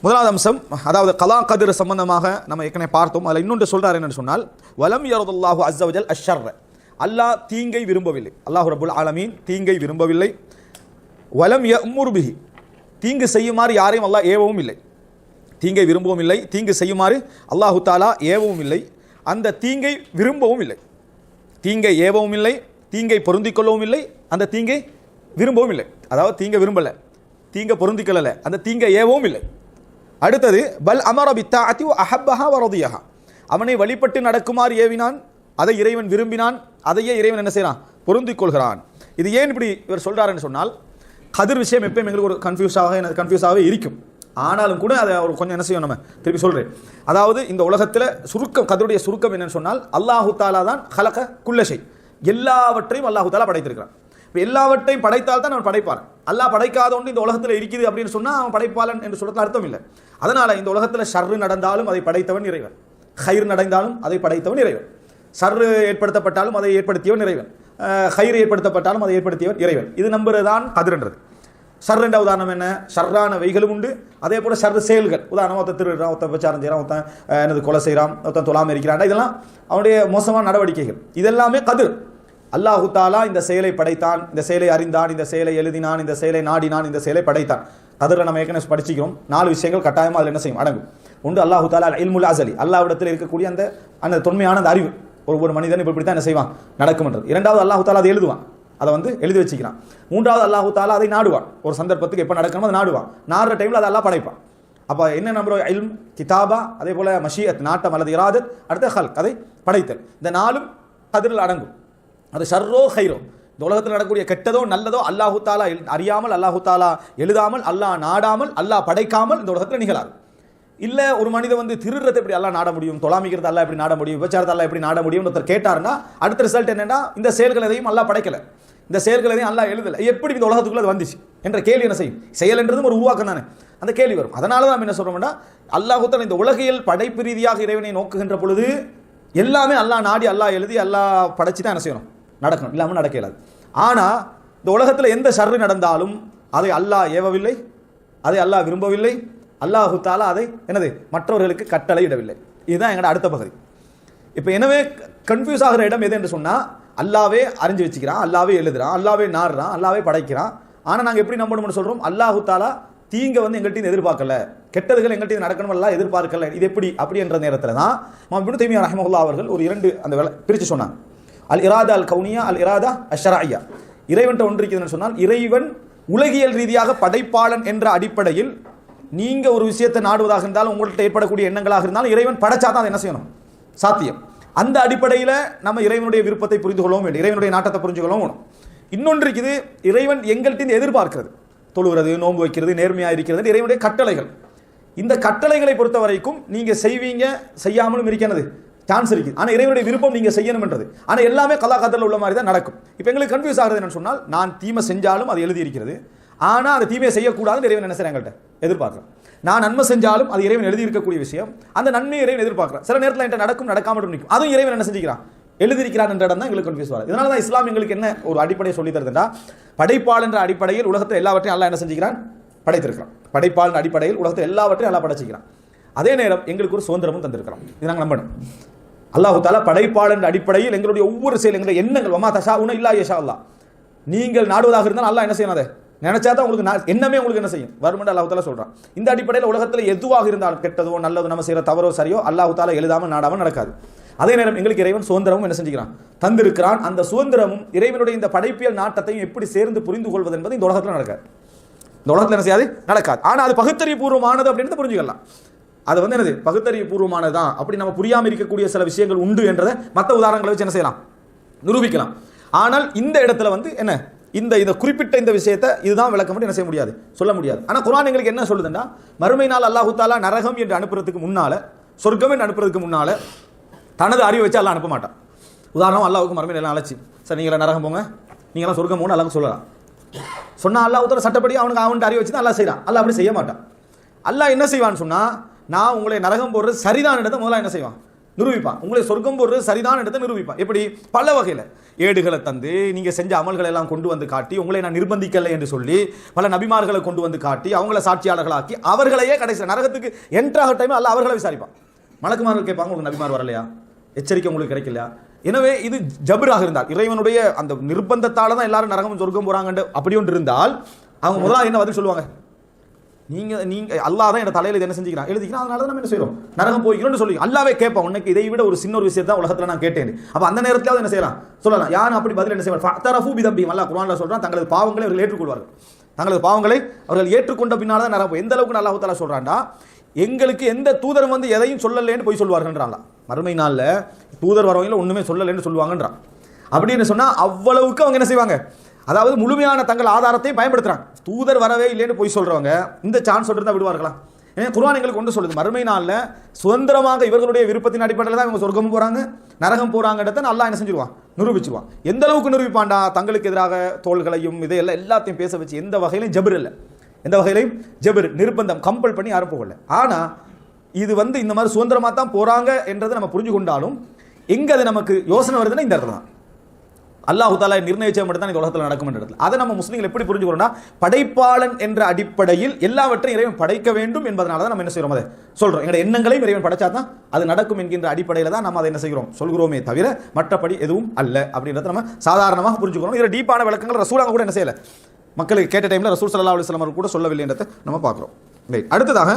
முதலாவது அம்சம், அதாவது கலா கதிர் சம்பந்தமாக நம்ம ஏற்கனவே பார்த்தோம். அதில் இன்னொன்று சொல்றாரு என்னன்னு சொன்னால், வலம் யரதுல்லாஹு அஸ்ஸ வஜல் அஷ்ஷர்ர, அல்லாஹ் தீங்கை விரும்பவில்லை. அல்லாஹ் ரப்புல் ஆலமீன் தீங்கை விரும்பவில்லை. வலம் யஅ்முர் பிஹி, தீங்கு செய்யுமாறு யாரையும் அல்லாஹ் ஏவவும் இல்லை. தீங்கை விரும்பவும் இல்லை, தீங்கு செய்யுமாறு அல்லாஹு தாலா ஏவவும் இல்லை, அந்த தீங்கை விரும்பவும் இல்லை. தீங்கை ஏவவும் இல்லை, தீங்கை பொருந்திக் கொள்ளவும் இல்லை, அந்த தீங்கை விரும்பவும் இல்லை. அதாவது தீங்கை விரும்பலை, தீங்கை பொருந்திக் கொள்ளலை, அந்த தீங்கை ஏவவும் இல்லை. அடுத்தது பல் அமர பித்தாஅத்தி வ அஹப்பஹா வ ரதியஹா, அவனை வழிபட்டு நடக்குமாறு ஏவினான், அதை இறைவன் விரும்பினான், அதையே இறைவன் என்ன செய்யறான், பொருந்திக் கொள்கிறான். இது ஏன் இப்படி இவர் சொல்றாருன்னு சொன்னால், கதிர் விஷயம் எப்பயும் எங்களுக்கு ஒரு கன்ஃபியூஸாகவே இருக்கும். ஆனாலும் கூட அதை அவர் கொஞ்சம் என்ன செய்யும், நம்ம திருப்பி சொல்றேன். அதாவது இந்த உலகத்தில் சுருக்கம், கதிருடைய சுருக்கம் என்னன்னு சொன்னால், அல்லாஹு தாலா தான் ஹலக குல்லஷை, எல்லாவற்றையும் அல்லாஹு தாலா படைத்திருக்கிறான். இப்போ எல்லாவற்றையும் படைத்தால் தான் அவன் படைப்பான். அல்லாஹ் படைக்காத ஒன்று இந்த உலகத்தில் இருக்குது அப்படின்னு சொன்னால் அவன் படைப்பாளன் என்று சொல்றதுல அர்த்தம் இல்லை. அதனால இந்த உலகத்தில் ஷர்ரு நடந்தாலும் அதை படைத்தவன் இறைவன், ஹைர் நடந்தாலும் அதை படைத்தவன் இறைவன், ஷர்ரு ஏற்படுத்தப்பட்டாலும் அதை ஏற்படுத்தியவன் இறைவன், ஹைர் ஏற்படுத்தப்பட்டாலும் அதை ஏற்படுத்தியவன் இறைவன். இது நம்புறதுதான் கதிர்ன்றது. ஷர் என்ற உதாரணம் என்ன, ஷர்ரான வைகளும் உண்டு, அதே போல ஷர் செயல்கள். உதாரணம், ஒருத்தன் திருடுறான், ஒருத்தன் விபச்சாரம் செய்கிறான், ஒருத்தன் என்னது கொலை செய்கிறான், ஒருத்தன் தொழாமல் இருக்கிறான், இதெல்லாம் அவனுடைய மோசமான நடவடிக்கைகள். இதெல்லாமே கதிர். அல்லாஹு தாலா இந்த செயலை படைத்தான், இந்த செயலை அறிந்தான், இந்த செயலை எழுதினான், இந்த செயலை நாடினான், இந்த செயலை படைத்தான். கதிரில் நம்ம ஏற்கனவே படிச்சுக்கிறோம். 4 விஷயங்கள் கட்டாயமாக அதில் என்ன செய்யும், அடங்கும். ஒன்று அல்லாஹு தாலா இல்முல் அஸலி, அல்லாஹ்விடத்தில் இருக்கக்கூடிய அந்த தொன்மையான அந்த அறிவு. ஒரு மனிதன் இப்படி தான் என்ன செய்வான், நடக்கும்ன்றது. இரண்டாவது அல்லாஹு தாலா அதை எழுதுவான், அதை எழுதி வச்சுக்கிறான். மூன்றாவது அல்லாஹு தாலா அதை நாடுவான், ஒரு சந்தர்ப்பத்துக்கு எப்போ நடக்கணும் அதை நாடுவான். நாடுற டைமில் அதை அல்லாஹ் படைப்பான். அப்போ என்ன நம்புறோம், இல்ம், கிதாபா, அதே போல மஷியத், நாட்டம் அல்லது இராதத், அடுத்த ஹல்க், அதை படைத்தல். இந்த 4ம் கதிரில் அடங்கும். அது ஷர்ரோ ஹைரோ, இந்த உலகத்தில் நடக்கக்கூடிய கெட்டதோ நல்லதோ அல்லாஹு தாலா அறியாமல், அல்லாஹு தாலா எழுதாமல், அல்லாஹ் நாடாமல், அல்லாஹ் படைக்காமல் இந்த உலகத்தில் நிகழாது. இல்லை ஒரு மனிதன் திருடுறதை எப்படி அல்லாஹ் நாட முடியும், தொழாமிக்கிறது அல்லாஹ் எப்படி நாட முடியும், விபச்சாரத்தை அல்லாஹ் எப்படி நாட முடியும் ஒருத்தர் கேட்டாருன்னா அடுத்த ரிசல்ட் என்னன்னா, இந்த செயல்கள் எதையும் அல்லாஹ் படைக்கல, இந்த செயல்கள் எதையும் அல்லாஹ் எழுதலை, எப்படி இந்த உலகத்துக்குள்ள அது வந்துச்சு என்ற கேள்வி என்ன செய்யும். செயல் என்றதும் ஒரு உருவாக்கம் தானே, அந்த கேள்வி வரும். அதனால தான் என்ன சொல்றோம்னா, அல்லாஹு தாலா இந்த உலகியல் படைப்பு ரீதியாக இறைவனை நோக்குகின்ற பொழுது எல்லாமே அல்லாஹ் நாடி, அல்லாஹ் எழுதி, அல்லாஹ் படைச்சு தான் என்ன செய்யணும், நடக்கணும், இல்லாமல் நடக்க இயலாது. ஆனால் இந்த உலகத்தில் எந்த ஷர்ரு நடந்தாலும் அதை அல்லாஹ் ஏவவில்லை, அதை அல்லாஹ் விரும்பவில்லை, அல்லாஹு தாலா அதை என்னது மற்றவர்களுக்கு கட்டளை இடவில்லை. இதுதான் எங்களோட அடுத்த பகுதி. இப்போ எனவே கன்ஃபியூஸ் ஆகிற இடம் எது என்று சொன்னால், அல்லாவே அறிஞ்சு வச்சுக்கிறான், அல்லாவே எழுதுறான், அல்லாவே நாடுறான், அல்லாவே படைக்கிறான். ஆனால் நாங்கள் எப்படி நம்பணும்னு சொல்கிறோம், அல்லாஹு தாலா தீங்கை எங்கள்கிட்ட எதிர்பார்க்கல, கெட்டதுகள் எங்கள்கிட்ட நடக்கணும் எல்லாம் எதிர்பார்க்கல. இது எப்படி அப்படி என்ற நேரத்தில் தான் இப்னு தைமிய்யா ரஹ்மத்துல்லாஹி அவர்கள் ஒரு 2 அந்த பிரித்து சொன்னாங்க. அல் இராதா அல் கவுனியா, அல் இராதா அஷ்ஷரய்யா. இறைவன் ஒன்று இருக்குதுன்னு சொன்னால், இறைவன் உலகியல் ரீதியாக படைப்பாளன் என்ற அடிப்படையில் நீங்க ஒரு விஷயத்தை நாடுவதாக இருந்தாலும், உங்கள்கிட்ட ஏற்படக்கூடிய எண்ணங்களாக இருந்தாலும், இறைவன் படைச்சாதான் அதை என்ன செய்யணும், சாத்தியம். அந்த அடிப்படையில் நம்ம இறைவனுடைய விருப்பத்தை புரிந்து கொள்ளவும் வேண்டும், இறைவனுடைய நாட்டத்தை புரிஞ்சு கொள்ளவும் வேணும். இன்னொன்று இருக்குது, இறைவன் எங்கள்கிட்ட எதிர்பார்க்கிறது, தொழுகிறது, நோன்பு வைக்கிறது, நேர்மையாக இருக்கிறது இறைவனுடைய கட்டளைகள். இந்த கட்டளைகளை பொறுத்த வரைக்கும் நீங்க செய்வீங்க, செய்யாமலும் இருக்கிறது சான்ஸ் இருக்கு. ஆனால் இறைவனுடைய விருப்பம் நீங்க செய்யணும் என்றது. ஆனால் எல்லாமே கலா கதிரில் உள்ள மாதிரி தான் நடக்கும். இப்போ எங்களுக்கு கன்ஃபியூஸ் ஆகிறது என்னன்னு சொன்னால், நான் தீமை செஞ்சாலும் அது எழுதி இருக்கிறது, ஆனால் அந்த தீமையை செய்யக்கூடாதுன்னு இறைவன் என்ன செய்ய எங்கள்கிட்ட எதிர்பார்க்கிறேன். நான் நன்மை செஞ்சாலும் அது இறைவன் எழுதி இருக்கக்கூடிய விஷயம், அந்த நன்மையை இறைவன் எதிர்பார்க்கிறேன். சில நேரத்தில் என்கிட்ட நடக்கும், நடக்காமல் நிற்கும், அதுவும் இறைவன் என்ன செஞ்சுக்கிறான், எழுதியிருக்கிறான் என்ற இடம் தான் எங்களுக்கு கன்ஃபியூஸ் ஆகுது. இதனால தான் இஸ்லாம் எங்களுக்கு என்ன ஒரு அடிப்படையை சொல்லி தருதுன்னா, படைப்பாள் என்ற அடிப்படையில் உலகத்தில் எல்லாவற்றையும் அல்லாஹ் என்ன செஞ்சுக்கிறான், படைத்திருக்கிறான். படைப்பாள் என்ற அடிப்படையில் உலகத்தில் எல்லாவற்றையும் அல்லாஹ் படைச்சிக்கிறான். அதே நேரம் எங்களுக்கு ஒரு சுதந்திரமும் தந்திருக்கிறோம். இது நாங்கள் நம்பணும். அல்லாஹு தாலா படைப்பாள் என்ற அடிப்படையில் எங்களுடைய ஒவ்வொரு செயல், எங்களுடைய எண்ணங்கள், வமா தஷாஉன இல்லா யஷா அல்லாஹ், நீங்கள் நாடுவதாக இருந்தால் அல்லாஹ் என்ன செய்யணும், அதை நினைச்சா தான் உங்களுக்கு எண்ணமே உங்களுக்கு என்ன செய்யும் வரும் என்று அல்லாஹு தாலா சொல்றான். இந்த அடிப்படையில் உலகத்தில் எதுவாக இருந்தாலும், கெட்டதோ நல்லதோ, நம்ம செய்யற தவறோ சரியோ, அல்லாஹு தாலா எழுதாமல் நாடாமல் நடக்காது. அதே நேரம் எங்களுக்கு இறைவன் சுதந்திரமும் என்ன செஞ்சுக்கிறான், தந்திருக்கிறான். அந்த சுதந்திரமும் இறைவனுடைய இந்த படைப்பியல் நாட்டத்தையும் எப்படி சேர்ந்து புரிந்து கொள்வது என்பது இந்த உலகத்தில் நடக்காது. இந்த உலகத்தில் என்ன செய்யாது, நடக்காது. ஆனால் அது பகுத்தறிவு பூர்வமானது அப்படின்னு புரிஞ்சுக்கலாம். அது என்னது, பகுத்தறிவு பூர்வமானதான். அப்படி நம்ம புரியாமல் இருக்கக்கூடிய சில விஷயங்கள் உண்டு என்றதை மற்ற உதாரணங்களை வச்சு என்ன செய்யலாம், நிரூபிக்கலாம். ஆனால் இந்த இடத்துல என்ன, இந்த குறிப்பிட்ட இந்த விஷயத்தை இதுதான் விளக்கம் என்ன செய்ய முடியாது, சொல்ல முடியாது. ஆனால் குர்ஆன் எங்களுக்கு என்ன சொல்லுதுன்னா, மறுமை நாள் அல்லாஹு தாலா நரகம் என்று அனுப்புறதுக்கு முன்னால, சொர்க்கம் என்று அனுப்புறதுக்கு முன்னால தனது அறிவை வச்சு அல்லாஹ் அனுப்ப மாட்டான். உதாரணம், அல்லாஹுக்கு மறுமை எல்லாம் அழைச்சி, சார் நீங்களா நரகம் போங்க, நீங்களாம் சொர்க்கம் போங்க அல்லாஹ் சொல்லலாம் சொன்னா, அல்லாஹ் உத்தர சட்டப்படி அவனுக்கு அறிவை வச்சு தான் அல்லாஹ் செய்யறான். அல்லாஹ் அப்படி செய்ய மாட்டான். அல்லாஹ் என்ன செய்வான்னு சொன்னா, நான் உங்களை நரகம் போடுறது சரிதான் இடத்தை முதல்ல என்ன செய்வான், நிரூபிப்பான். உங்களை சொர்க்கம் போடுறது சரிதான் இடத்தை நிரூபிப்பான். எப்படி? பல வகையில் ஏடுகளை தந்து நீங்க செஞ்ச அமல்களை எல்லாம் கொண்டு வந்து காட்டி, உங்களை நான் நிர்பந்திக்கலை என்று சொல்லி பல நபிமார்களை கொண்டு வந்து காட்டி அவங்கள சாட்சியாளர்களாக்கி அவர்களையே கடைசி நரகத்துக்கு என்ட்ராக டைம் அல்ல அவர்களை விசாரிப்பான். மலக்குமார்கள் கேட்பாங்க, உங்களுக்கு நபிமார் வரலையா, எச்சரிக்கை உங்களுக்கு கிடைக்கலையா? எனவே இது ஜபராக இருந்தால், இறைவனுடைய அந்த நிர்பந்தத்தால தான் எல்லாரும் நரகம் சொர்க்கம் போறாங்க அப்படி ஒன்று இருந்தால் அவங்க முதல்ல என்ன பதில் சொல்லுவாங்க? நீங்க அல்லாஹ் தான் என் தலையில என்ன செஞ்சுக்கிறான் எழுதிக்கிறான், அதனால தான் நம்ம என்ன செய்யறோம் நரகம் போய்க்கிறோம்னு சொல்லி அல்லாவே கேட்பான். உனக்கு இதை விட ஒரு சின்ன ஒரு விஷயத்தை உலகத்துல நான் கேட்டேன். அப்ப அந்த நேரத்தில் என்ன செய்யலாம் சொல்லலாம். யாரும் அப்படி பதில் என்ன செய்வார்? அல்லாஹ் குர்ஆன்ல சொல்றான், தங்களது பாவங்களை அவர்கள் ஏற்றுக்கொள்வார்கள். தங்களது பாவங்களை அவர்கள் ஏற்றுக்கொண்ட பின்னால தான் நரகம். எந்த அளவுக்கு அல்லாஹ் தஆலா சொல்றான்டா, எங்களுக்கு எந்த தூதரும் வந்து எதையும் சொல்லலேன்னு போய் சொல்வார்கள்ன்றாங்களா. மறுமை நாள்ல தூதர் வரவங்கள ஒண்ணுமே சொல்லலேன்னு சொல்லுவாங்கன்றான். அப்படின்னு சொன்னா அவ்வளவுக்கு அவங்க என்ன செய்வாங்க, அதாவது முழுமையான தங்கள் ஆதாரத்தையும் பயன்படுத்துறாங்க. தூதர் வரவே இல்லைன்னு போய் சொல்றவங்க இந்த சான்ஸ் சொல்றதா விடுவார்களா? ஏன்னா குர்ஆன் எங்களுக்கு கொண்டு சொல்லுது, மறுமை நாள்ல சுதந்திரமாக இவர்களுடைய விருப்பத்தின் அடிப்படையில் தான் இவங்க சொர்க்கம் போறாங்க நரகம் போறாங்கன்றத அல்லாஹ் என்ன செஞ்சிருவான், நிரூபிச்சுவான். எந்த அளவுக்கு நிரூபிப்பான்டா, தங்களுக்கு எதிராக தோள்களையும் இதையெல்லாம் எல்லாத்தையும் பேச வச்சு எந்த வகையிலும் ஜபர் இல்லை, எந்த வகையிலையும் ஜபர் நிர்பந்தம் கம்பல் பண்ணி யாரும் போகல. ஆனா இது வந்து இந்த மாதிரி சுதந்திரமா தான் போறாங்க என்றதை நம்ம புரிஞ்சு கொண்டாலும் எங்க அது நமக்கு யோசனை வருதுன்னா இந்த இடத்துல தான் அல்லாஹ் தஆலா நிர்ணயிச்ச மட்டும் தான் இந்த உலகத்தில் நடக்கும் என்ற இடத்துல. அதை நம்ம முஸ்லீம்கள் எப்படி புரிஞ்சுக்கிறோம்னா, படைப்பாளன் என்ற அடிப்படையில் எல்லாவற்றையும் இறைவன் படைக்க வேண்டும் என்பதனால தான் நம்ம என்ன செய்யறோம், அதை சொல்றோம். எங்களுடைய எண்ணங்களையும் இறைவன் படைச்சா தான் அது நடக்கும் என்கின்ற அடிப்படையில் தான் நம்ம அதை என்ன செய்கிறோம் சொல்கிறோமே தவிர மற்றபடி எதுவும் அல்ல அப்படின்றத நம்ம சாதாரணமாக புரிஞ்சுக்கிறோம். இதில் டீப்பான விளக்கங்கள் ரசூலாங்க கூட என்ன செய்யல, மக்களுக்கு கேட்ட டைம்ல ரசூல் ஸல்லல்லாஹு அலைஹி வஸல்லம் கூட சொல்லவில்லை என்றதை நம்ம பார்க்கிறோம். அடுத்ததாக